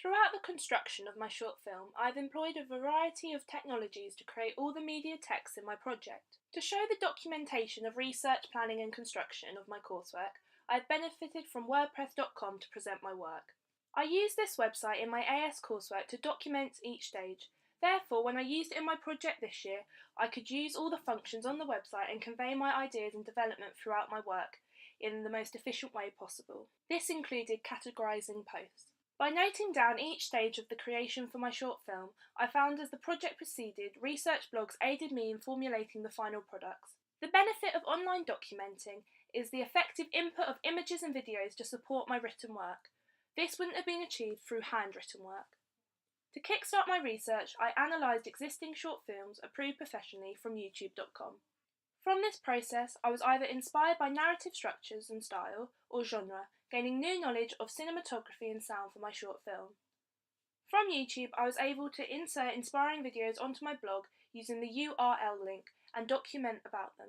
Throughout the construction of my short film, I've employed a variety of technologies to create all the media text in my project. To show the documentation of research, planning and construction of my coursework, I've benefited from WordPress.com to present my work. I use this website in my AS coursework to document each stage. Therefore, when I used it in my project this year, I could use all the functions on the website and convey my ideas and development throughout my work in the most efficient way possible. This included categorising posts. By noting down each stage of the creation for my short film, I found as the project proceeded, research blogs aided me in formulating the final products. The benefit of online documenting is the effective input of images and videos to support my written work. This wouldn't have been achieved through handwritten work. To kickstart my research, I analysed existing short films approved professionally from YouTube.com. From this process, I was either inspired by narrative structures and style or genre, gaining new knowledge of cinematography and sound for my short film. From YouTube, I was able to insert inspiring videos onto my blog using the URL link and document about them.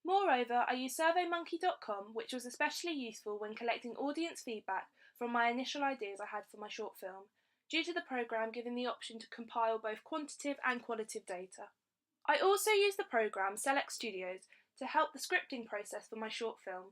Moreover, I used SurveyMonkey.com, which was especially useful when collecting audience feedback from my initial ideas I had for my short film, due to the programme giving the option to compile both quantitative and qualitative data. I also used the programme Select Studios to help the scripting process for my short film.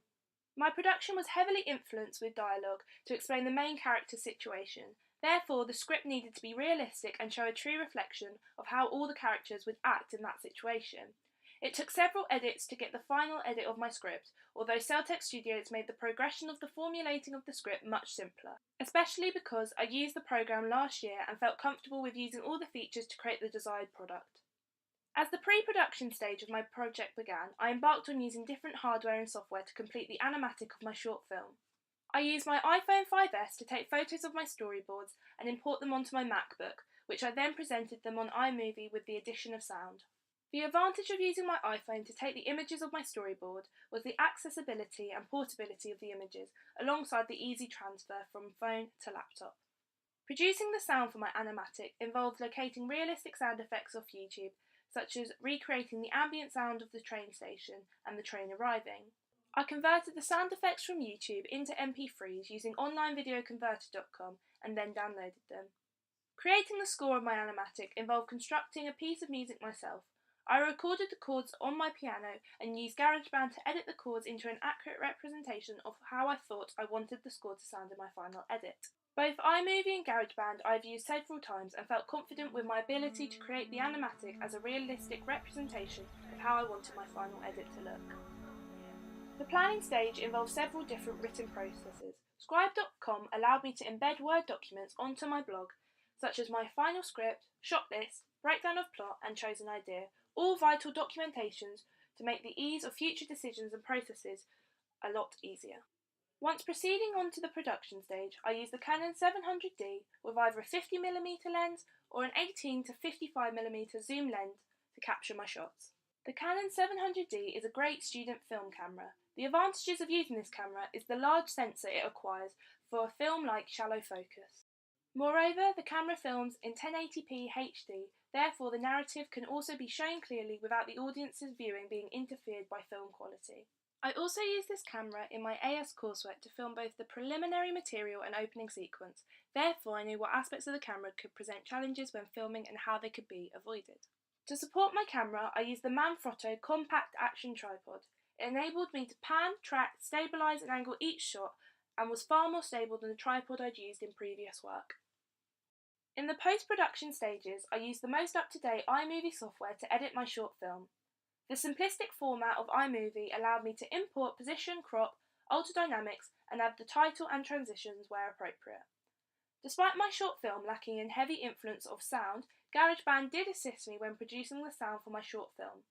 My production was heavily influenced with dialogue to explain the main character's situation. Therefore, the script needed to be realistic and show a true reflection of how all the characters would act in that situation. It took several edits to get the final edit of my script, although Celtech Studios made the progression of the formulating of the script much simpler, especially because I used the programme last year and felt comfortable with using all the features to create the desired product. As the pre-production stage of my project began, I embarked on using different hardware and software to complete the animatic of my short film. I used my iPhone 5S to take photos of my storyboards and import them onto my MacBook, which I then presented them on iMovie with the addition of sound. The advantage of using my iPhone to take the images of my storyboard was the accessibility and portability of the images, alongside the easy transfer from phone to laptop. Producing the sound for my animatic involved locating realistic sound effects off YouTube, such as recreating the ambient sound of the train station and the train arriving. I converted the sound effects from YouTube into MP3s using onlinevideoconverter.com and then downloaded them. Creating the score of my animatic involved constructing a piece of music myself. I recorded the chords on my piano and used GarageBand to edit the chords into an accurate representation of how I thought I wanted the score to sound in my final edit. Both iMovie and GarageBand I've used several times and felt confident with my ability to create the animatic as a realistic representation of how I wanted my final edit to look. The planning stage involved several different written processes. Scribe.com allowed me to embed Word documents onto my blog, such as my final script, shot list, breakdown of plot and chosen idea, all vital documentations to make the ease of future decisions and processes a lot easier. Once proceeding on to the production stage, I used the Canon 700D with either a 50mm lens or an 18 to 55mm zoom lens to capture my shots. The Canon 700D is a great student film camera. The advantages of using this camera is the large sensor it acquires for a film like shallow focus. Moreover, the camera films in 1080p HD, therefore the narrative can also be shown clearly without the audience's viewing being interfered by film quality. I also used this camera in my AS coursework to film both the preliminary material and opening sequence, therefore I knew what aspects of the camera could present challenges when filming and how they could be avoided. To support my camera, I used the Manfrotto Compact Action Tripod. It enabled me to pan, track, stabilise and angle each shot and was far more stable than the tripod I'd used in previous work. In the post-production stages, I used the most up-to-date iMovie software to edit my short film. The simplistic format of iMovie allowed me to import position, crop, alter dynamics and add the title and transitions where appropriate. Despite my short film lacking in heavy influence of sound, GarageBand did assist me when producing the sound for my short film.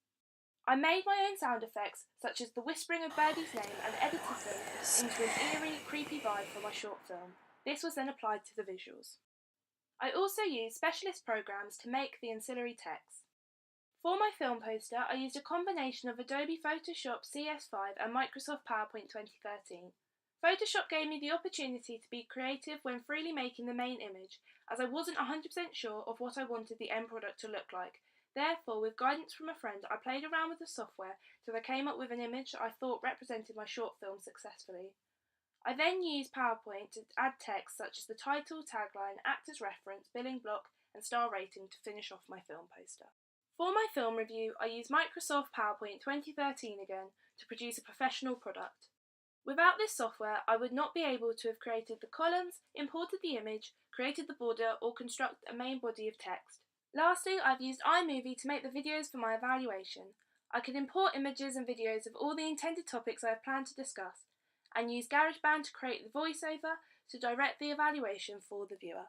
I made my own sound effects, such as the whispering of Birdie's name, and edited them into an eerie, creepy vibe for my short film. This was then applied to the visuals. I also used specialist programs to make the ancillary text. For my film poster, I used a combination of Adobe Photoshop CS5 and Microsoft PowerPoint 2013. Photoshop gave me the opportunity to be creative when freely making the main image, as I wasn't 100% sure of what I wanted the end product to look like. Therefore, with guidance from a friend, I played around with the software till I came up with an image that I thought represented my short film successfully. I then use PowerPoint to add text such as the title, tagline, actor's reference, billing block, and star rating to finish off my film poster. For my film review, I use Microsoft PowerPoint 2013 again to produce a professional product. Without this software, I would not be able to have created the columns, imported the image, created the border, or construct a main body of text. Lastly, I've used iMovie to make the videos for my evaluation. I can import images and videos of all the intended topics I have planned to discuss, and use GarageBand to create the voiceover to direct the evaluation for the viewer.